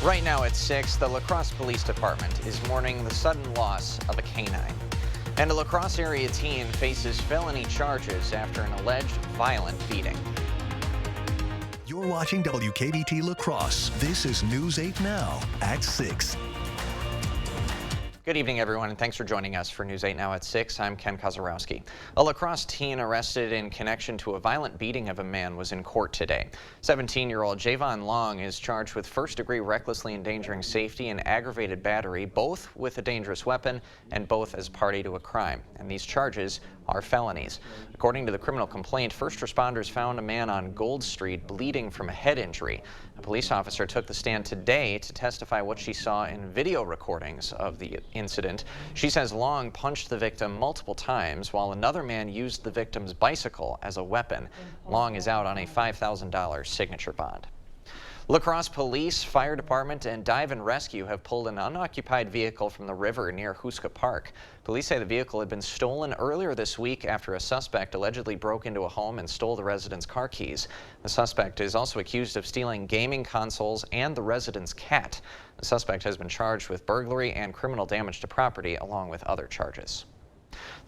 Right now at 6, the La Crosse Police Department is mourning the sudden loss of a canine. And a La Crosse area teen faces felony charges after an alleged violent beating. You're watching WKBT La Crosse. This is News 8 Now at 6. Good evening, everyone, and thanks for joining us for News 8 Now at 6. I'm Ken Kozarowski. A La Crosse teen arrested in connection to a violent beating of a man was in court today. 17-year-old Javon Long is charged with first-degree recklessly endangering safety and aggravated battery, both with a dangerous weapon and both as party to a crime. And these charges are felonies. According to the criminal complaint, first responders found a man on Gold Street bleeding from a head injury. A police officer took the stand today to testify what she saw in video recordings of the incident. She says Long punched the victim multiple times while another man used the victim's bicycle as a weapon. Long is out on a $5,000 signature bond. La Crosse Police, Fire Department, and Dive and Rescue have pulled an unoccupied vehicle from the river near Houska Park. Police say the vehicle had been stolen earlier this week after a suspect allegedly broke into a home and stole the resident's car keys. The suspect is also accused of stealing gaming consoles and the resident's cat. The suspect has been charged with burglary and criminal damage to property, along with other charges.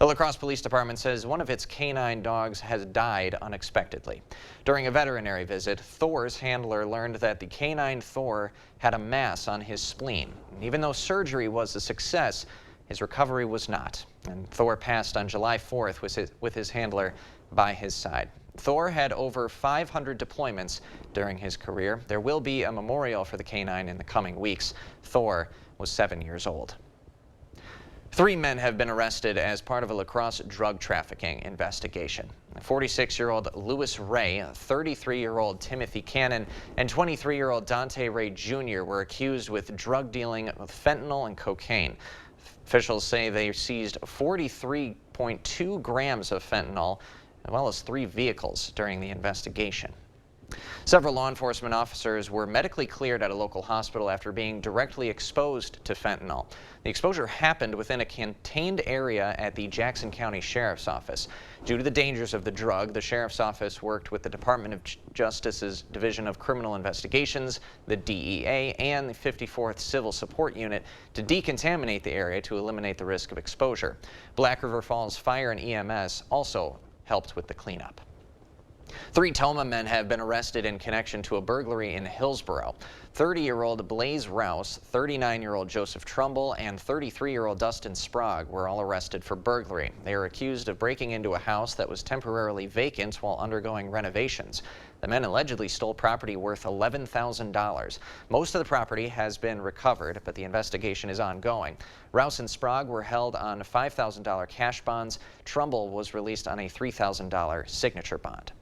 The La Crosse Police Department says one of its canine dogs has died unexpectedly. During a veterinary visit, Thor's handler learned that the canine Thor had a mass on his spleen. And even though surgery was a success, his recovery was not. And Thor passed on July 4th with his handler by his side. Thor had over 500 deployments during his career. There will be a memorial for the canine in the coming weeks. Thor was 7 years old. 3 men have been arrested as part of a La Crosse drug trafficking investigation. 46-year-old Lewis Ray, 33-year-old Timothy Cannon, and 23-year-old Dante Ray Jr. were accused with drug dealing with fentanyl and cocaine. Officials say they seized 43.2 grams of fentanyl, as well as 3 vehicles during the investigation. Several law enforcement officers were medically cleared at a local hospital after being directly exposed to fentanyl. The exposure happened within a contained area at the Jackson County Sheriff's Office. Due to the dangers of the drug, the Sheriff's Office worked with the Department of Justice's Division of Criminal Investigations, the DEA, and the 54th Civil Support Unit to decontaminate the area to eliminate the risk of exposure. Black River Falls Fire and EMS also helped with the cleanup. 3 Toma men have been arrested in connection to a burglary in Hillsboro. 30-year-old Blaze Rouse, 39-year-old Joseph Trumbull, and 33-year-old Dustin Sprague were all arrested for burglary. They are accused of breaking into a house that was temporarily vacant while undergoing renovations. The men allegedly stole property worth $11,000. Most of the property has been recovered, but the investigation is ongoing. Rouse and Sprague were held on $5,000 cash bonds. Trumbull was released on a $3,000 signature bond.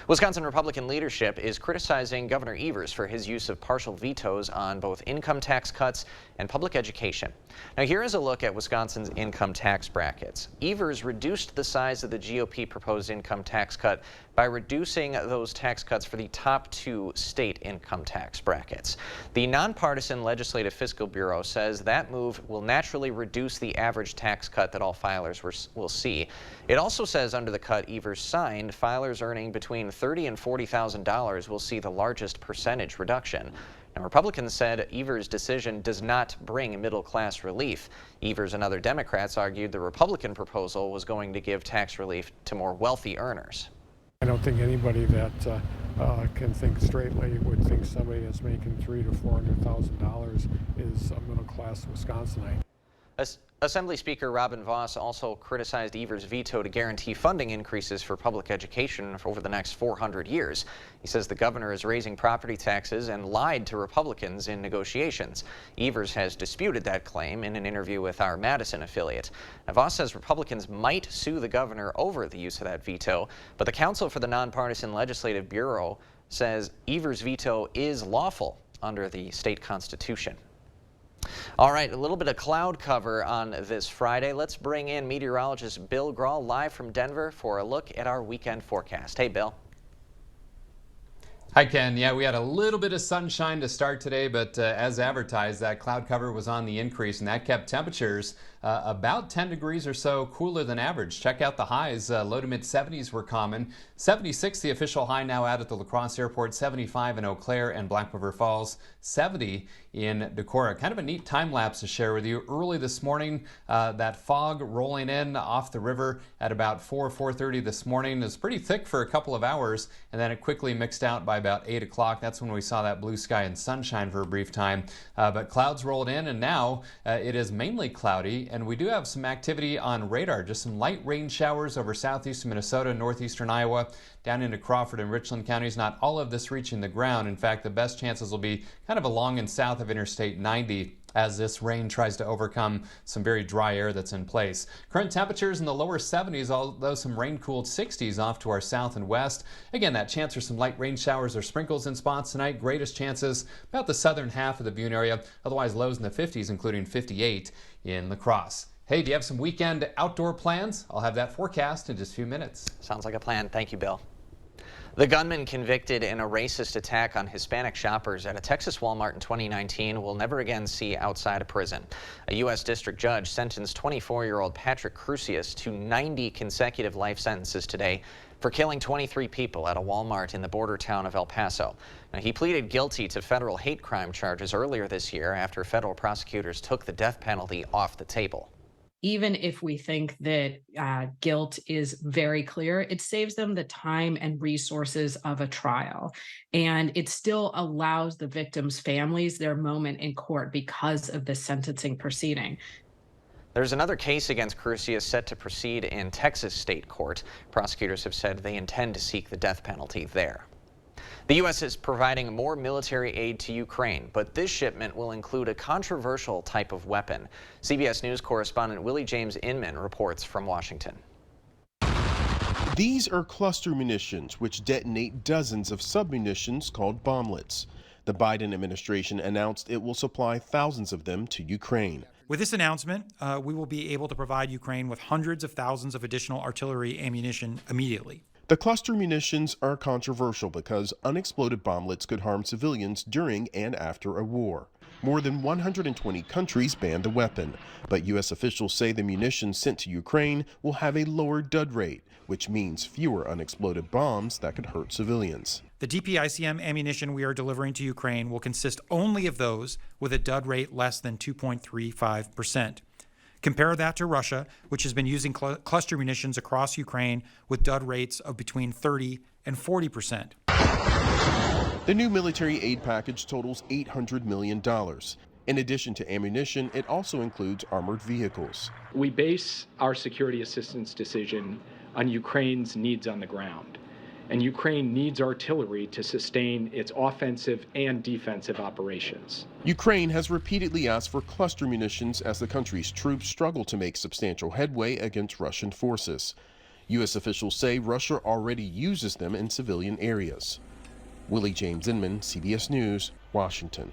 Wisconsin Republican leadership is criticizing Governor Evers for his use of partial vetoes on both income tax cuts and public education. Now here is a look at Wisconsin's income tax brackets. Evers reduced the size of the GOP proposed income tax cut by reducing those tax cuts for the top 2 state income tax brackets. The nonpartisan Legislative Fiscal Bureau says that move will naturally reduce the average tax cut that all filers will see. It also says under the cut Evers signed, filers earning between $30,000 and $40,000 will see the largest percentage reduction. Now, Republicans said Evers' decision does not bring middle-class relief. Evers and other Democrats argued the Republican proposal was going to give tax relief to more wealthy earners. I don't think anybody that can think straightly would think somebody that's making $300,000 to $400,000 is a middle-class Wisconsinite. Assembly Speaker Robin Vos also criticized Evers' veto to guarantee funding increases for public education over the next 400 years. He says the governor is raising property taxes and lied to Republicans in negotiations. Evers has disputed that claim in an interview with our Madison affiliate. Now, Vos says Republicans might sue the governor over the use of that veto, but the Council for the Nonpartisan Legislative Bureau says Evers' veto is lawful under the state constitution. All right, a little bit of cloud cover on this Friday. Let's bring in meteorologist Bill Grahl live from Denver for a look at our weekend forecast. Hey, Bill. Hi, Ken. Yeah, we had a little bit of sunshine to start today, but as advertised, that cloud cover was on the increase, and that kept temperatures about 10 degrees or so cooler than average. Check out the highs. Low to mid 70s were common. 76 the official high now out at the La Crosse Airport, 75 in Eau Claire and Black River Falls, 70 in Decorah. Kind of a neat time lapse to share with you. Early this morning, that fog rolling in off the river at about 4:30 this morning. It was pretty thick for a couple of hours, and then it quickly mixed out by about 8 o'clock. That's when we saw that blue sky and sunshine for a brief time. But clouds rolled in, and now it is mainly cloudy, and we do have some activity on radar. Just some light rain showers over southeastern Minnesota, northeastern Iowa, down into Crawford and Richland counties. Not all of this reaching the ground. In fact, the best chances will be kind of along and south of Interstate 90 as this rain tries to overcome some very dry air that's in place. Current temperatures in the lower 70s, although some rain-cooled 60s off to our south and west. Again, that chance for some light rain showers or sprinkles in spots tonight. Greatest chances about the southern half of the Butte area. Otherwise, lows in the 50s, including 58 in La Crosse. Hey, do you have some weekend outdoor plans? I'll have that forecast in just a few minutes. Sounds like a plan. Thank you, Bill. The gunman convicted in a racist attack on Hispanic shoppers at a Texas Walmart in 2019 will never again see outside of prison. A U.S. district judge sentenced 24-year-old Patrick Crusius to 90 consecutive life sentences today for killing 23 people at a Walmart in the border town of El Paso. Now, he pleaded guilty to federal hate crime charges earlier this year after federal prosecutors took the death penalty off the table. Even if we think that guilt is very clear, it saves them the time and resources of a trial. And it still allows the victims' families their moment in court because of the sentencing proceeding. There's another case against Crusius set to proceed in Texas state court. Prosecutors have said they intend to seek the death penalty there. The U.S. is providing more military aid to Ukraine, but this shipment will include a controversial type of weapon. CBS News correspondent Willie James Inman reports from Washington. These are cluster munitions, which detonate dozens of submunitions called bomblets. The Biden administration announced it will supply thousands of them to Ukraine. With this announcement, we will be able to provide Ukraine with hundreds of thousands of additional artillery ammunition immediately. The cluster munitions are controversial because unexploded bomblets could harm civilians during and after a war. More than 120 countries banned the weapon, but U.S. officials say the munitions sent to Ukraine will have a lower dud rate, which means fewer unexploded bombs that could hurt civilians. The DPICM ammunition we are delivering to Ukraine will consist only of those with a dud rate less than 2.35%. Compare that to Russia, which has been using cluster munitions across Ukraine with dud rates of between 30 and 40%. The new military aid package totals $800 million. In addition to ammunition, it also includes armored vehicles. We base our security assistance decision on Ukraine's needs on the ground. And Ukraine needs artillery to sustain its offensive and defensive operations. Ukraine has repeatedly asked for cluster munitions as the country's troops struggle to make substantial headway against Russian forces. U.S. officials say Russia already uses them in civilian areas. Willie James Inman, CBS News, Washington.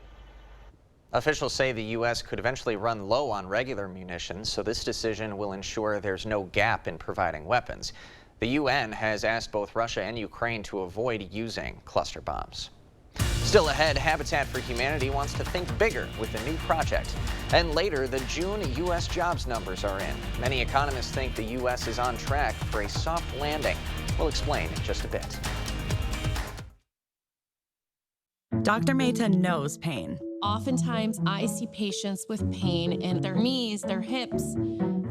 Officials say the U.S. could eventually run low on regular munitions, so this decision will ensure there's no gap in providing weapons. The UN has asked both Russia and Ukraine to avoid using cluster bombs. Still ahead, Habitat for Humanity wants to think bigger with a new project. And later, the June U.S. jobs numbers are in. Many economists think the U.S. is on track for a soft landing. We'll explain in just a bit. Dr. Mehta knows pain. Oftentimes, I see patients with pain in their knees, their hips,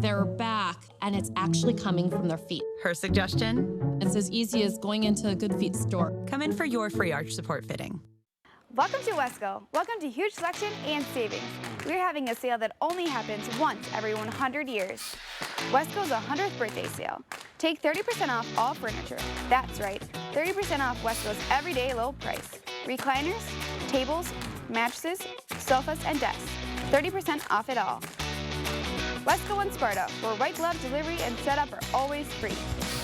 their back, and it's actually coming from their feet. Her suggestion? It's as easy as going into a Good Feet store. Come in for your free arch support fitting. Welcome to Wesco. Welcome to huge selection and savings. We're having a sale that only happens once every 100 years. Wesco's 100th birthday sale. Take 30% off all furniture. That's right, 30% off Wesco's everyday low price. Recliners, tables, mattresses, sofas, and desks. 30% off it all. Wesco and Sparta, where white glove delivery and setup are always free.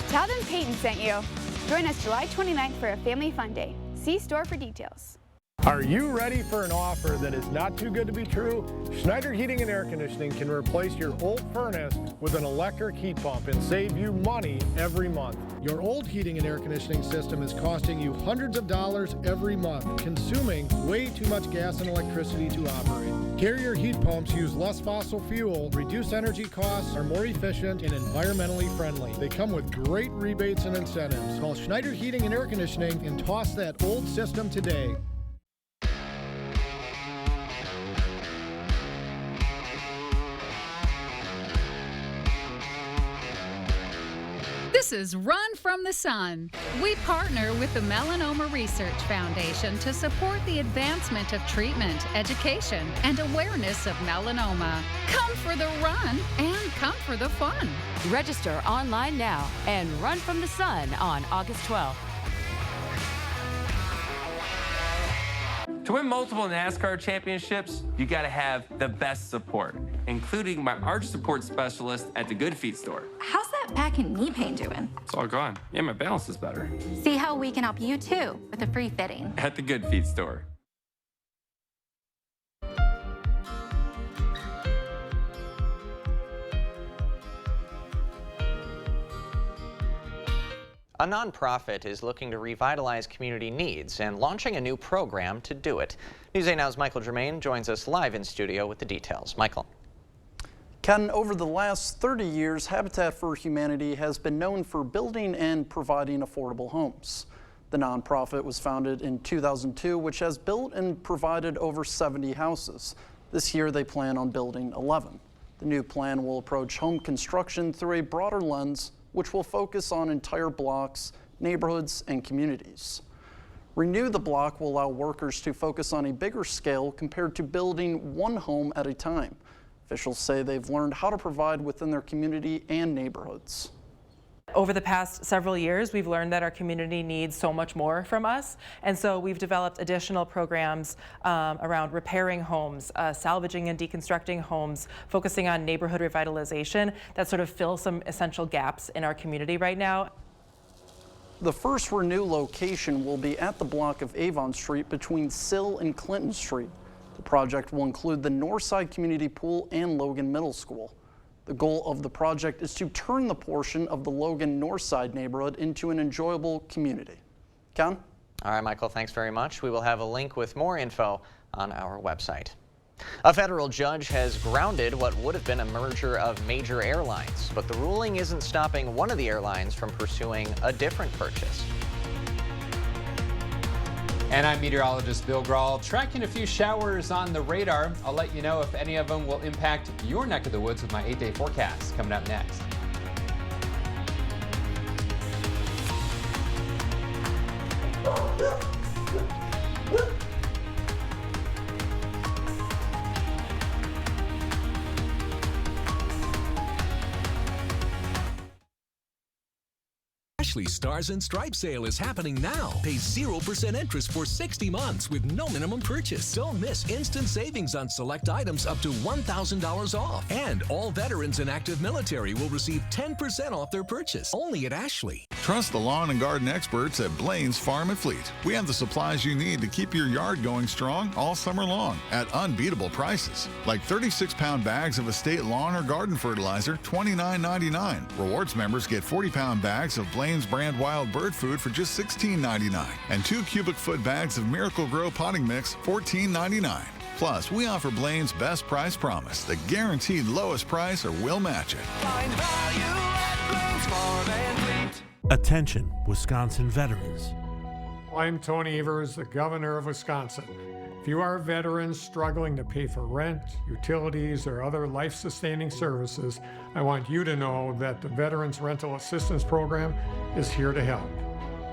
Tell them Peyton sent you. Join us July 29th for a family fun day. See store for details. Are you ready for an offer that is not too good to be true? Schneider Heating and Air Conditioning can replace your old furnace with an electric heat pump and save you money every month. Your old heating and air conditioning system is costing you hundreds of dollars every month, consuming way too much gas and electricity to operate. Carrier heat pumps use less fossil fuel, reduce energy costs, are more efficient, and environmentally friendly. They come with great rebates and incentives. Call Schneider Heating and Air Conditioning and toss that old system today. This is Run from the Sun. We partner with the Melanoma Research Foundation to support the advancement of treatment, education, and awareness of melanoma. Come for the run and come for the fun. Register online now and Run from the Sun on August 12th. To win multiple NASCAR championships, you gotta have the best support, including my arch support specialist at the Good Feet store. How's that back and knee pain doing? It's all gone. Yeah, my balance is better. See how we can help you too with a free fitting. At the Good Feet store. A nonprofit is looking to revitalize community needs and launching a new program to do it. News 8 Now's Michael Germain joins us live in studio with the details. Michael. Ken, over the last 30 years, Habitat for Humanity has been known for building and providing affordable homes. The nonprofit was founded in 2002, which has built and provided over 70 houses. This year, they plan on building 11. The new plan will approach home construction through a broader lens, which will focus on entire blocks, neighborhoods, and communities. Renew the Block will allow workers to focus on a bigger scale compared to building one home at a time. Officials say they've learned how to provide within their community and neighborhoods. Over the past several years, we've learned that our community needs so much more from us. And so we've developed additional programs around repairing homes, salvaging and deconstructing homes, focusing on neighborhood revitalization that sort of fill some essential gaps in our community right now. The first Renew location will be at the block of Avon Street between Sill and Clinton Street. The project will include the Northside Community Pool and Logan Middle School. The goal of the project is to turn the portion of the Logan Northside neighborhood into an enjoyable community. Ken? All right, Michael, thanks very much. We will have a link with more info on our website. A federal judge has grounded what would have been a merger of major airlines, but the ruling isn't stopping one of the airlines from pursuing a different purchase. And I'm meteorologist Bill Grahl, tracking a few showers on the radar. I'll let you know if any of them will impact your neck of the woods with my 8-day forecast coming up next. Ashley Stars and Stripes sale is happening now. Pay 0% interest for 60 months with no minimum purchase. Don't miss instant savings on select items up to $1,000 off. And all veterans and active military will receive 10% off their purchase. Only at Ashley. Trust the lawn and garden experts at Blaine's Farm and Fleet. We have the supplies you need to keep your yard going strong all summer long at unbeatable prices. Like 36-pound bags of estate lawn or garden fertilizer, $29.99. Rewards members get 40-pound bags of Blaine's brand wild bird food for just $16.99. And 2 cubic foot bags of Miracle Grow potting mix, $14.99. Plus, we offer Blaine's best price promise, the guaranteed lowest price or we'll match it. Find value at Blaine's Farm and Fleet. Attention, Wisconsin veterans. I'm Tony Evers, the governor of Wisconsin. If you are veterans struggling to pay for rent, utilities, or other life-sustaining services, I want you to know that the Veterans Rental Assistance Program is here to help.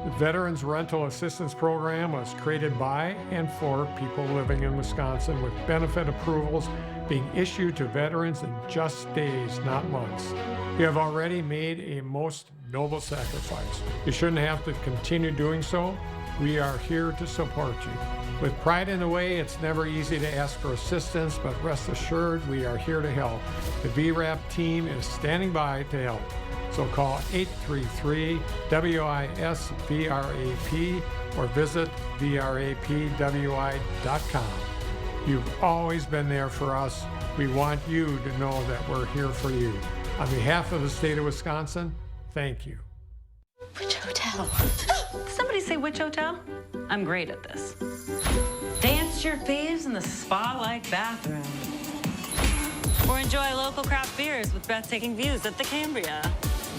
The Veterans Rental Assistance Program was created by and for people living in Wisconsin, with benefit approvals being issued to veterans in just days, not months. You have already made a most noble sacrifice. You shouldn't have to continue doing so. We are here to support you. With pride in the way, it's never easy to ask for assistance, but rest assured we are here to help. The VRAP team is standing by to help. So call 833-WIS-VRAP or visit VRAPWI.com. You've always been there for us. We want you to know that we're here for you. On behalf of the state of Wisconsin, thank you. Which hotel? Somebody say which hotel? I'm great at this. Dance your faves in the spa-like bathroom. Or enjoy local craft beers with breathtaking views at the Cambria.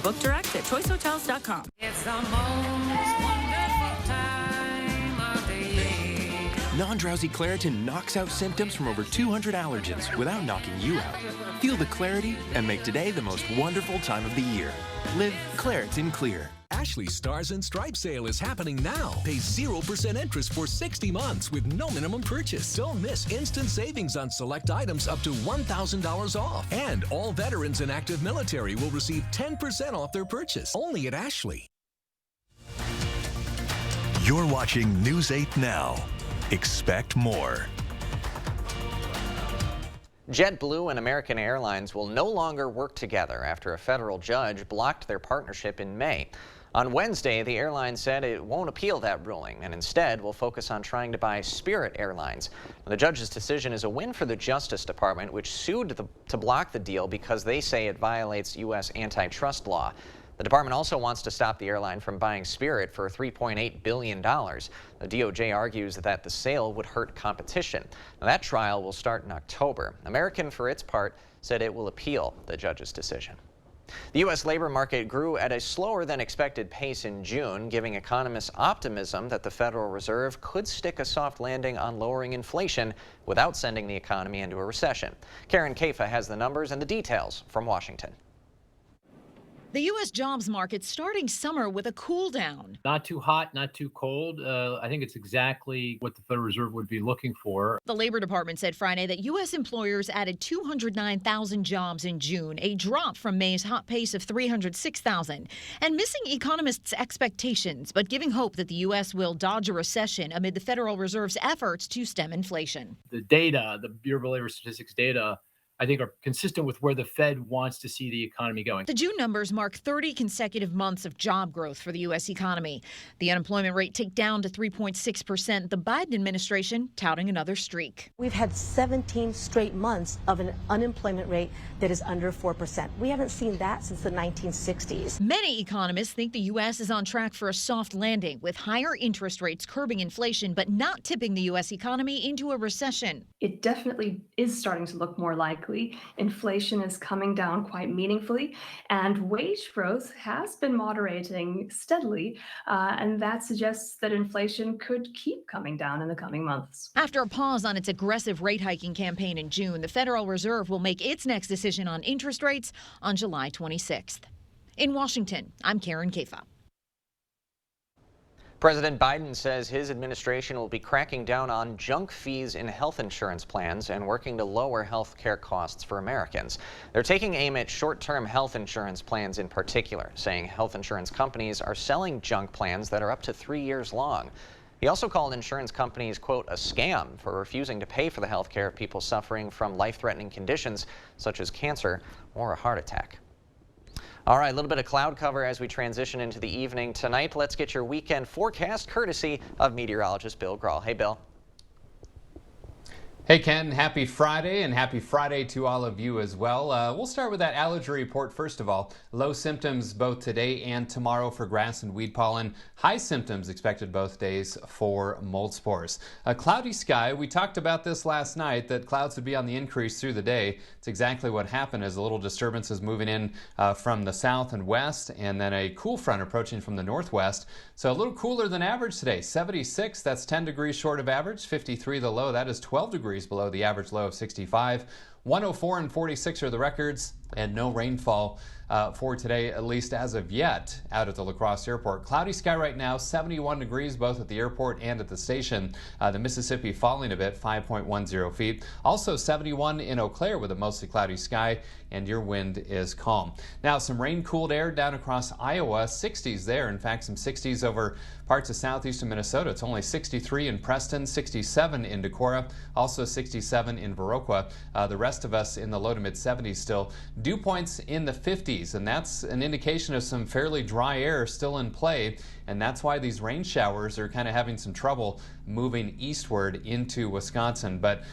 Book direct at choicehotels.com. It's the most wonderful time of the year. Non-drowsy Claritin knocks out symptoms from over 200 allergens without knocking you out. Feel the clarity and make today the most wonderful time of the year. Live Claritin Clear. Ashley Stars and Stripes sale is happening now. Pay 0% interest for 60 months with no minimum purchase. Don't miss instant savings on select items up to $1,000 off. And all veterans and active military will receive 10% off their purchase. Only at Ashley. You're watching News 8 Now. Expect more. JetBlue and American Airlines will no longer work together after a federal judge blocked their partnership in May. On Wednesday, the airline said it won't appeal that ruling and instead will focus on trying to buy Spirit Airlines. The judge's decision is a win for the Justice Department, which sued to block the deal because they say it violates U.S. antitrust law. The department also wants to stop the airline from buying Spirit for $3.8 billion. The DOJ argues that the sale would hurt competition. Now, that trial will start in October. American, for its part, said it will appeal the judge's decision. The U.S. labor market grew at a slower than expected pace in June, giving economists optimism that the Federal Reserve could stick a soft landing on lowering inflation without sending the economy into a recession. Karen Kaifa has the numbers and the details from Washington. The U.S. jobs market starting summer with a cool down. Not too hot, not too cold. I think it's exactly what the Federal Reserve would be looking for. The Labor Department said Friday that U.S. employers added 209,000 jobs in June, a drop from May's hot pace of 306,000, and missing economists' expectations, but giving hope that the U.S. will dodge a recession amid the Federal Reserve's efforts to stem inflation. The data, the Bureau of Labor Statistics data, I think are consistent with where the Fed wants to see the economy going. The June numbers mark 30 consecutive months of job growth for the U.S. economy. The unemployment rate ticked down to 3.6%, the Biden administration touting another streak. We've had 17 straight months of an unemployment rate that is under 4%. We haven't seen that since the 1960s. Many economists think the U.S. is on track for a soft landing, with higher interest rates curbing inflation but not tipping the U.S. economy into a recession. It definitely is starting to look more likely. Inflation is coming down quite meaningfully, and wage growth has been moderating steadily, and that suggests that inflation could keep coming down in the coming months. After a pause on its aggressive rate hiking campaign in June, the Federal Reserve will make its next decision on interest rates on July 26th. In Washington, I'm Karen Kaifa. President Biden says his administration will be cracking down on junk fees in health insurance plans and working to lower health care costs for Americans. They're taking aim at short-term health insurance plans in particular, saying health insurance companies are selling junk plans that are up to 3 years long. He also called insurance companies, quote, a scam for refusing to pay for the health care of people suffering from life-threatening conditions such as cancer or a heart attack. All right, a little bit of cloud cover as we transition into the evening tonight. Let's get your weekend forecast courtesy of meteorologist Bill Grahl. Hey, Bill. Hey, Ken. Happy Friday, and happy Friday to all of you as well. We'll start with that allergy report first of all. Low symptoms both today and tomorrow for grass and weed pollen. High symptoms expected both days for mold spores. A cloudy sky. We talked about this last night, that clouds would be on the increase through the day. It's exactly what happened as a little disturbance is moving in from the south and west, and then a cool front approaching from the northwest. So a little cooler than average today. 76, that's 10 degrees short of average. 53 the low, that is 12 degrees below the average low of 65. 104 and 46 are the records, and no rainfall for today, at least as of yet, out at the La Crosse Airport. Cloudy sky right now, 71 degrees both at the airport and at the station. The Mississippi falling a bit, 5.10 feet. Also 71 in Eau Claire with a mostly cloudy sky, and your wind is calm. Now some rain-cooled air down across Iowa, 60s there. In fact, some 60s over parts of southeastern Minnesota. It's only 63 in Preston, 67 in Decorah, also 67 in Viroqua. The rest rest of us in the low to mid 70s still. Dew points in the 50s, and that's an indication of some fairly dry air still in play. And that's why these rain showers are kind of having some trouble moving eastward into Wisconsin. But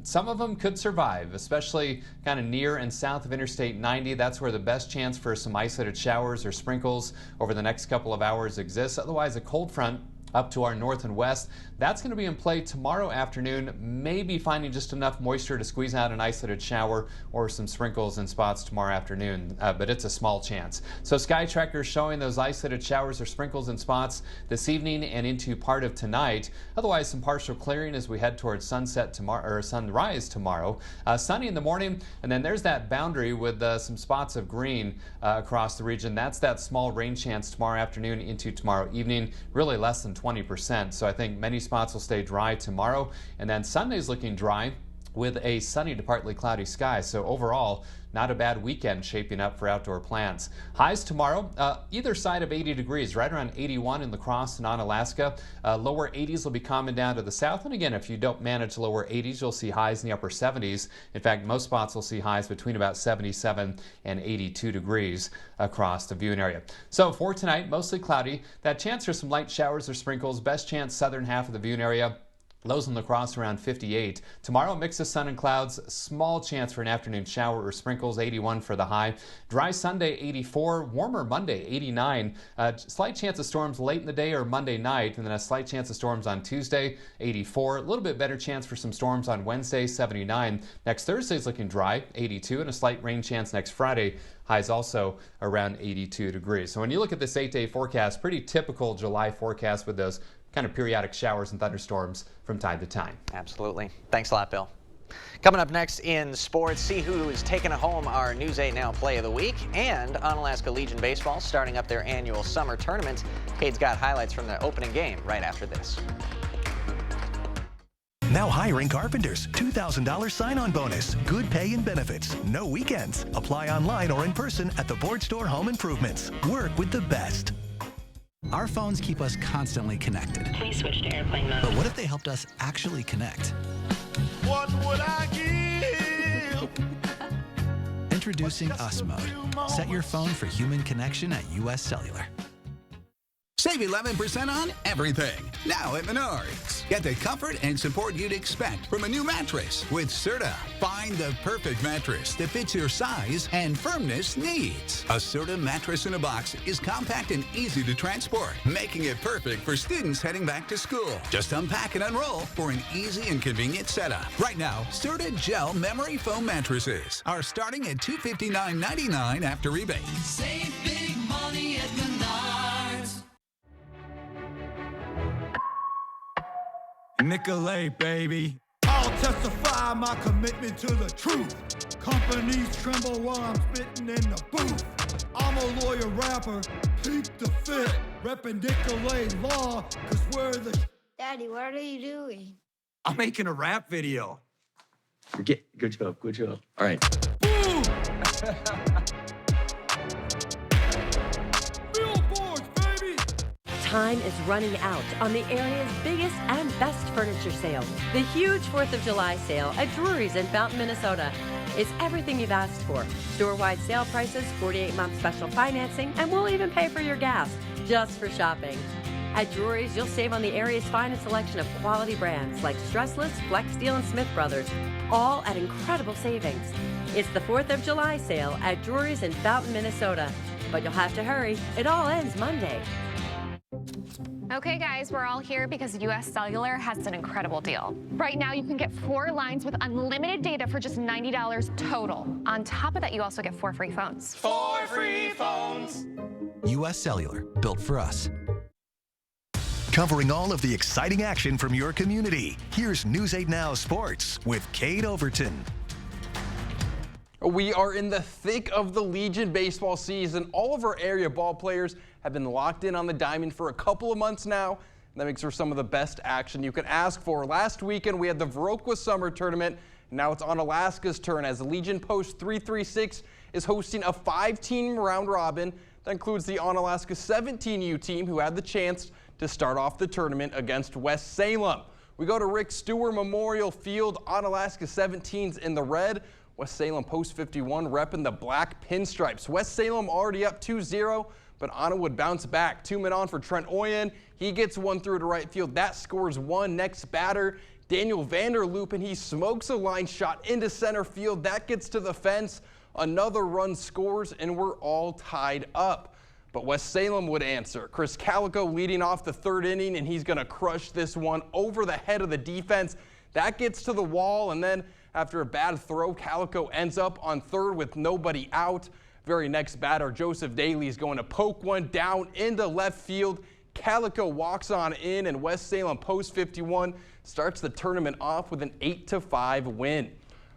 some of them could survive, especially kind of near and south of Interstate 90. That's where the best chance for some isolated showers or sprinkles over the next couple of hours exists. Otherwise, a cold front up to our north and west, that's going to be in play tomorrow afternoon, maybe finding just enough moisture to squeeze out an isolated shower or some sprinkles in spots tomorrow afternoon, but it's a small chance. So Sky Tracker showing those isolated showers or sprinkles in spots this evening and into part of tonight. Otherwise, some partial clearing as we head towards sunset tomorrow or sunrise tomorrow. Sunny in the morning, and then there's that boundary with some spots of green across the region. That's that small rain chance tomorrow afternoon into tomorrow evening, really less than 20%. So I think many spots will stay dry tomorrow, and then Sunday's looking dry with a sunny to partly cloudy sky. So overall, not a bad weekend shaping up for outdoor plans. Highs tomorrow, either side of 80 degrees, right around 81 in La Crosse and Onalaska. Lower 80s will be coming down to the south. And again, if you don't manage lower 80s, you'll see highs in the upper 70s. In fact, most spots will see highs between about 77 and 82 degrees across the viewing area. So for tonight, mostly cloudy. That chance for some light showers or sprinkles. Best chance southern half of the viewing area. Lows in La Crosse around 58. Tomorrow, mix of sun and clouds. Small chance for an afternoon shower or sprinkles, 81 for the high. Dry Sunday, 84. Warmer Monday, 89. Slight chance of storms late in the day or Monday night, and then a slight chance of storms on Tuesday, 84. A little bit better chance for some storms on Wednesday, 79. Next Thursday's looking dry, 82, and a slight rain chance next Friday. Highs also around 82 degrees. So when you look at this 8-day forecast, pretty typical July forecast with those kind of periodic showers and thunderstorms from time to time. Absolutely. Thanks a lot, Bill. Coming up next in sports, see who is taking home our News 8 Now Play of the Week, and Onalaska Legion Baseball starting up their annual summer tournament. Kate's got highlights from the opening game right after this. Now hiring carpenters. $2,000 sign-on bonus. Good pay and benefits. No weekends. Apply online or in person at the Board Store Home Improvements. Work with the best. Our phones keep us constantly connected. Please switch to airplane mode. But what if they helped us actually connect? What would I give? Introducing US Mode. Set your phone for human connection at US Cellular. Save 11% on everything. Now at Menards. Get the comfort and support you'd expect from a new mattress with Serta. Find the perfect mattress that fits your size and firmness needs. A Serta mattress in a box is compact and easy to transport, making it perfect for students heading back to school. Just unpack and unroll for an easy and convenient setup. Right now, Serta Gel Memory Foam mattresses are starting at $259.99 after rebate. Save big money at Menards. Nicolay, baby. I'll testify my commitment to the truth. Companies tremble while I'm spitting in the booth. I'm a lawyer rapper, peep the fit. Reppin' Nicolay law, cause we're the... Daddy, what are you doing? I'm making a rap video. Good job. All right. Boom! Time is running out on the area's biggest and best furniture sale. The huge 4th of July sale at Drury's in Fountain, Minnesota. It's everything you've asked for. Store-wide sale prices, 48-month special financing, and we'll even pay for your gas just for shopping. At Drury's, you'll save on the area's finest selection of quality brands like Stressless, Flex Steel, and Smith Brothers, all at incredible savings. It's the 4th of July sale at Drury's in Fountain, Minnesota. But you'll have to hurry. It all ends Monday. Okay, guys, we're all here because US Cellular has an incredible deal. Right now, you can get 4 lines with unlimited data for just $90 total. On top of that, you also get 4 free phones. 4 free phones. US Cellular, built for us. Covering all of the exciting action from your community, here's News 8 Now Sports with Kate Overton. We are in the thick of the Legion baseball season. All of our area ball players have been locked in on the diamond for a couple of months now. That makes for some of the best action you can ask for. Last weekend, we had the Viroqua Summer Tournament. Now it's Onalaska's turn as the Legion Post 336 is hosting a 5-team round robin. That includes the Onalaska 17U team who had the chance to start off the tournament against West Salem. We go to Rick Stewart Memorial Field. Onalaska 17's in the red. West Salem Post 51 repping the black pinstripes. West Salem already up 2-0, but Anna would bounce back. 2 men on for Trent Oyen. He gets one through to right field. That scores one. Next batter, Daniel Vanderloop, and he smokes a line shot into center field. That gets to the fence. Another run scores, and we're all tied up. But West Salem would answer. Chris Calico leading off the 3rd inning, and he's going to crush this one over the head of the defense. That gets to the wall, and then after a bad throw, Calico ends up on 3rd with nobody out. Very next batter, Joseph Daly is going to poke one down into left field. Calico walks on in, and West Salem Post 51 starts the tournament off with an 8-5 win.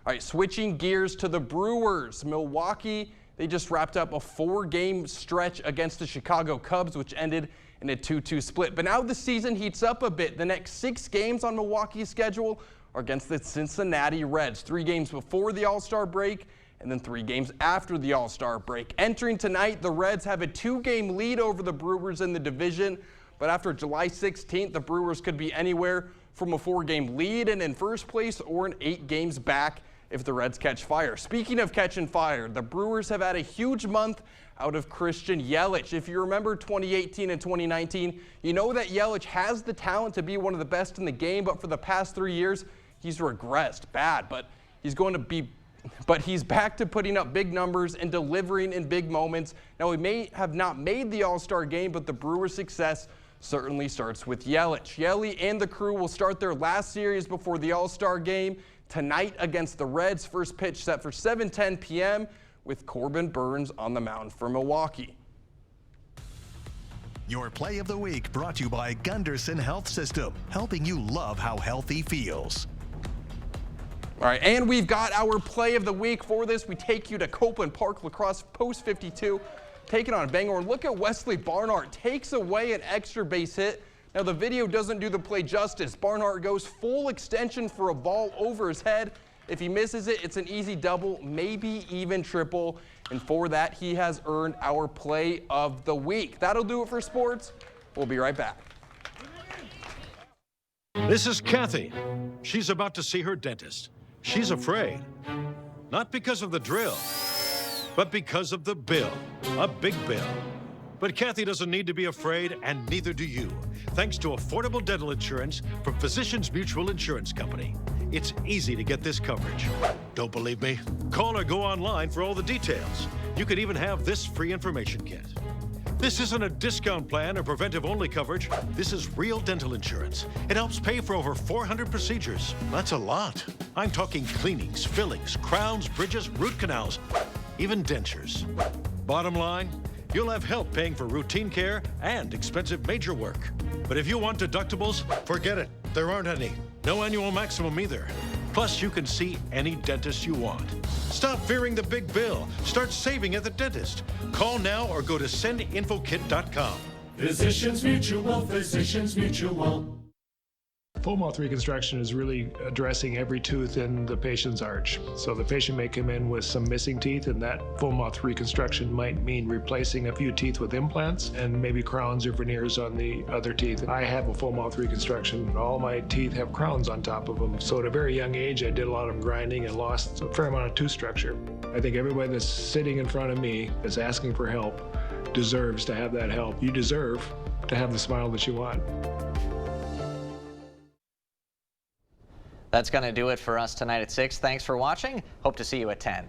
All right, switching gears to the Brewers. Milwaukee, they just wrapped up a 4-game stretch against the Chicago Cubs, which ended in a 2-2 split. But now the season heats up a bit. The next 6 games on Milwaukee's schedule are against the Cincinnati Reds. 3 games before the All-Star break and then 3 games after the All-Star break. Entering tonight, the Reds have a 2-game lead over the Brewers in the division. But after July 16th, the Brewers could be anywhere from a 4-game lead and in first place or in 8 games back if the Reds catch fire. Speaking of catching fire, the Brewers have had a huge month out of Christian Yelich. If you remember 2018 and 2019, you know that Yelich has the talent to be one of the best in the game, but for the past 3 years, he's regressed bad, but he's back to putting up big numbers and delivering in big moments. Now, he may have not made the All-Star game, but the Brewers' success certainly starts with Yelich. Yeli and the crew will start their last series before the All-Star game tonight against the Reds. First pitch set for 7:10 p.m. with Corbin Burns on the mound for Milwaukee. Your play of the week brought to you by Gunderson Health System, helping you love how healthy feels. All right, and we've got our play of the week. For this, we take you to Copeland Park Lacrosse Post 52, taking on Bangor. And look at Wesley Barnhart, takes away an extra base hit. Now, the video doesn't do the play justice. Barnhart goes full extension for a ball over his head. If he misses it, it's an easy double, maybe even triple. And for that, he has earned our play of the week. That'll do it for sports. We'll be right back. This is Kathy. She's about to see her dentist. She's afraid. Not because of the drill, but because of the bill. A big bill. But Kathy doesn't need to be afraid, and neither do you, thanks to affordable dental insurance from Physicians Mutual Insurance Company. It's easy to get this coverage. Don't believe me? Call or go online for all the details. You could even have this free information kit. This isn't a discount plan or preventive-only coverage. This is real dental insurance. It helps pay for over 400 procedures. That's a lot. I'm talking cleanings, fillings, crowns, bridges, root canals, even dentures. Bottom line, you'll have help paying for routine care and expensive major work. But if you want deductibles, forget it. There aren't any. No annual maximum either. Plus, you can see any dentist you want. Stop fearing the big bill. Start saving at the dentist. Call now or go to sendinfokit.com. Physicians Mutual, Physicians Mutual. Full mouth reconstruction is really addressing every tooth in the patient's arch. So the patient may come in with some missing teeth, and that full mouth reconstruction might mean replacing a few teeth with implants and maybe crowns or veneers on the other teeth. I have a full mouth reconstruction. All my teeth have crowns on top of them. So at a very young age, I did a lot of grinding and lost a fair amount of tooth structure. I think everybody that's sitting in front of me that's asking for help deserves to have that help. You deserve to have the smile that you want. That's going to do it for us tonight at 6. Thanks for watching. Hope to see you at 10.